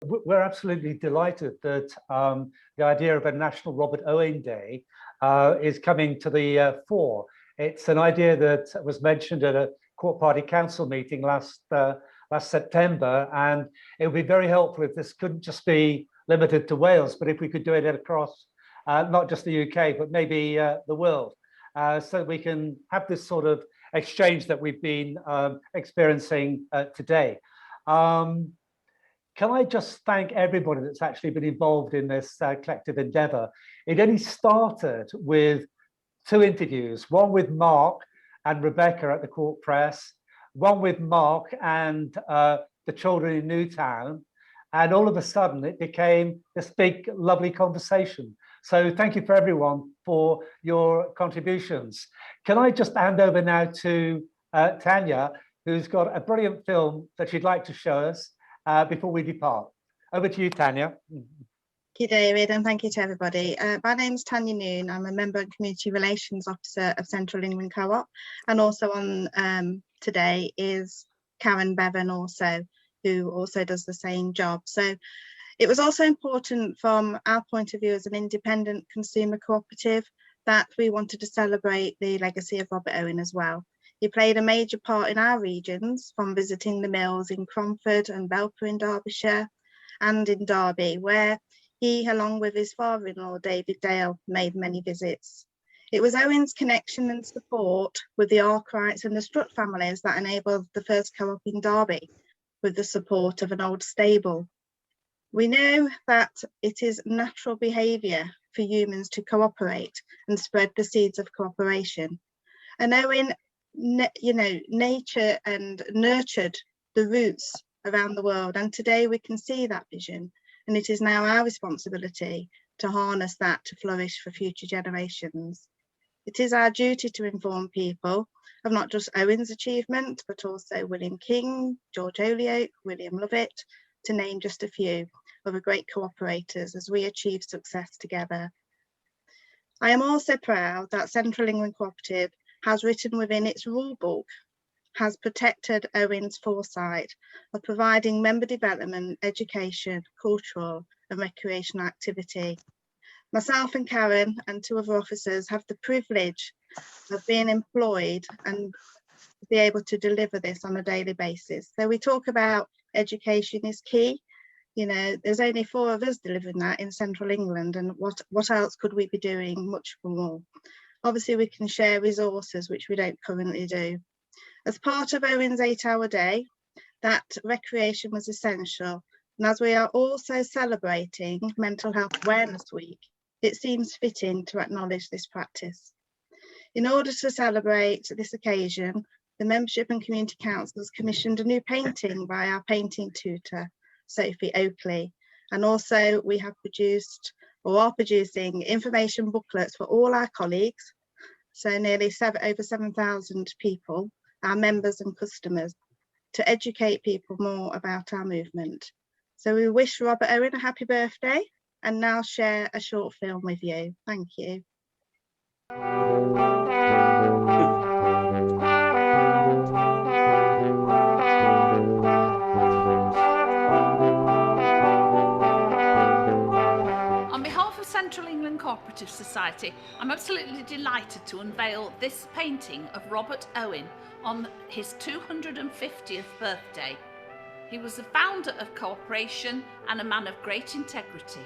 We're absolutely delighted that the idea of a National Robert Owen Day is coming to the fore. It's an idea that was mentioned at a Court Party Council meeting last September, and it would be very helpful if this couldn't just be limited to Wales, but if we could do it across not just the UK, but maybe the world, so we can have this sort of exchange that we've been experiencing today. Can I just thank everybody that's actually been involved in this collective endeavour? It only started with 2 interviews, one with Mark and Rebecca at the Court Press, one with Mark and the children in Newtown, and all of a sudden it became this big, lovely conversation. So thank you for everyone for your contributions. Can I just hand over now to Tanya, who's got a brilliant film that she'd like to show us before we depart. Over to you, Tanya. Thank you, David, and thank you to everybody. My name's Tanya Noon. I'm a Member and Community Relations Officer of Central England Co-op, and also on today is Karen Bevan also, who also does the same job. So it was also important from our point of view as an independent consumer cooperative that we wanted to celebrate the legacy of Robert Owen as well. He played a major part in our regions, from visiting the mills in Cromford and Belper in Derbyshire and in Derby, where he, along with his father-in-law, David Dale, made many visits. It was Owen's connection and support with the Arkwrights and the Strutt families that enabled the first co-op in Derby, with the support of an old stable. We know that it is natural behaviour for humans to cooperate and spread the seeds of cooperation. And Owen, nature and nurtured the roots around the world, and today we can see that vision, and it is now our responsibility to harness that to flourish for future generations. It is our duty to inform people of not just Owen's achievement, but also William King, George Holyoake, William Lovett, to name just a few of the great cooperators as we achieve success together. I am also proud that Central England Cooperative has written within its rule book, has protected Owen's foresight of providing member development, education, cultural and recreational activity. Myself and Karen and 2 other officers have the privilege of being employed and be able to deliver this on a daily basis. So we talk about education is key. You know, there's only 4 of us delivering that in Central England, and what else could we be doing? Much more. Obviously, we can share resources, which we don't currently do. As part of Owen's 8-hour day, that recreation was essential. And as we are also celebrating Mental Health Awareness Week, it seems fitting to acknowledge this practice. In order to celebrate this occasion, the Membership and Community Councils commissioned a new painting by our painting tutor, Sophie Oakley. And also we have produced or are producing information booklets for all our colleagues, so nearly over 7,000 people, our members and customers, to educate people more about our movement. So we wish Robert Owen a happy birthday and now share a short film with you. Thank you. Central England Co-operative Society, I'm absolutely delighted to unveil this painting of Robert Owen on his 250th birthday. He was the founder of cooperation and a man of great integrity.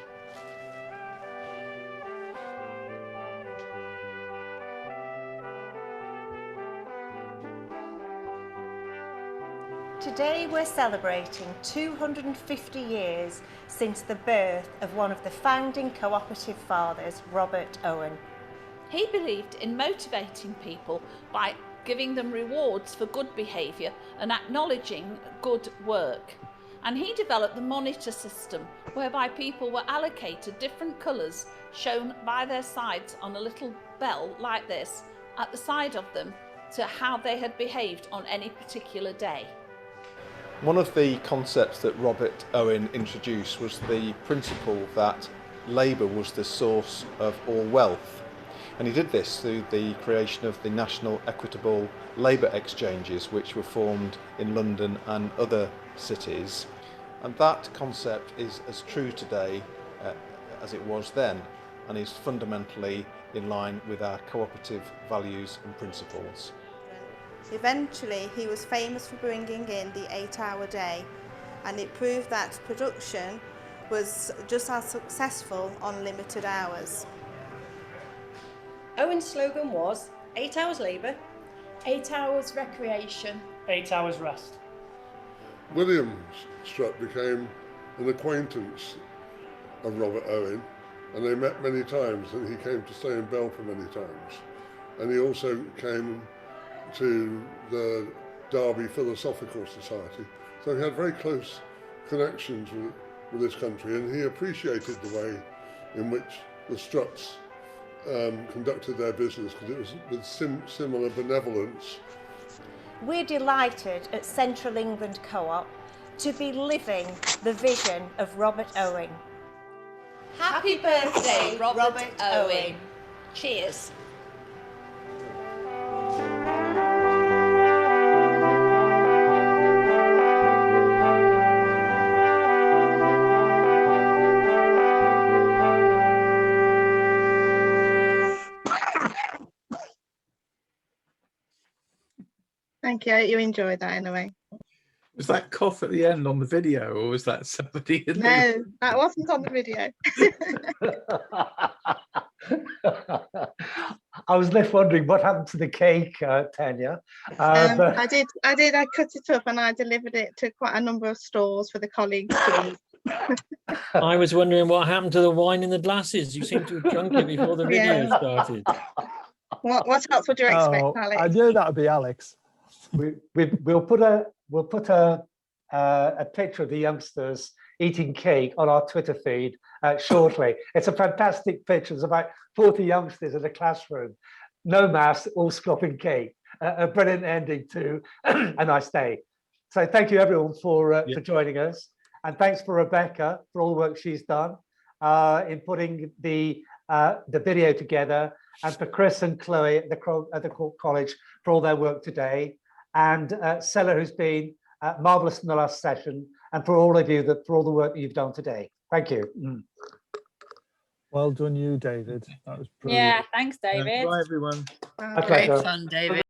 Today we're celebrating 250 years since the birth of one of the founding cooperative fathers, Robert Owen. He believed in motivating people by giving them rewards for good behaviour and acknowledging good work. And he developed the monitor system, whereby people were allocated different colours shown by their sides on a little bell like this at the side of them to how they had behaved on any particular day. One of the concepts that Robert Owen introduced was the principle that labour was the source of all wealth. And he did this through the creation of the National Equitable Labour Exchanges, which were formed in London and other cities. And that concept is as true today as it was then, and is fundamentally in line with our cooperative values and principles. Eventually, he was famous for bringing in the 8-hour day, and it proved that production was just as successful on limited hours. Owen's slogan was 8 hours labour, 8 hours recreation, 8 hours rest. William Strutt became an acquaintance of Robert Owen, and they met many times, and he came to stay in Belper many times. And he also came to the Derby Philosophical Society. So he had very close connections with this country, and he appreciated the way in which the Strutts conducted their business, because it was with similar benevolence. We're delighted at Central England Co-op to be living the vision of Robert Owen. Happy birthday, Robert Owen. Cheers. Thank you. I hope you enjoyed that anyway. Was that cough at the end on the video, or was that somebody in No, that wasn't on the video. I was left wondering what happened to the cake, Tanya. I did. I cut it up and I delivered it to quite a number of stores for the colleagues to eat. I was wondering what happened to the wine in the glasses. You seem to have drunk it before the video Yeah. started. What else would you expect, Alex? I knew that would be Alex. We'll put a picture of the youngsters eating cake on our Twitter feed shortly. It's a fantastic picture. There's about 40 youngsters in a classroom, no mask, all slopping cake. A brilliant ending to a nice day. So thank you everyone for joining us, and thanks for Rebecca for all the work she's done in putting the video together, and for Chris and Chloe at the Cork College for all their work today, and Sela, who's been marvelous in the last session, and for all of you for all the work that you've done today. Thank you. Well done you, David. That was brilliant. Yeah, thanks, David. Bye, everyone. Great fun, David.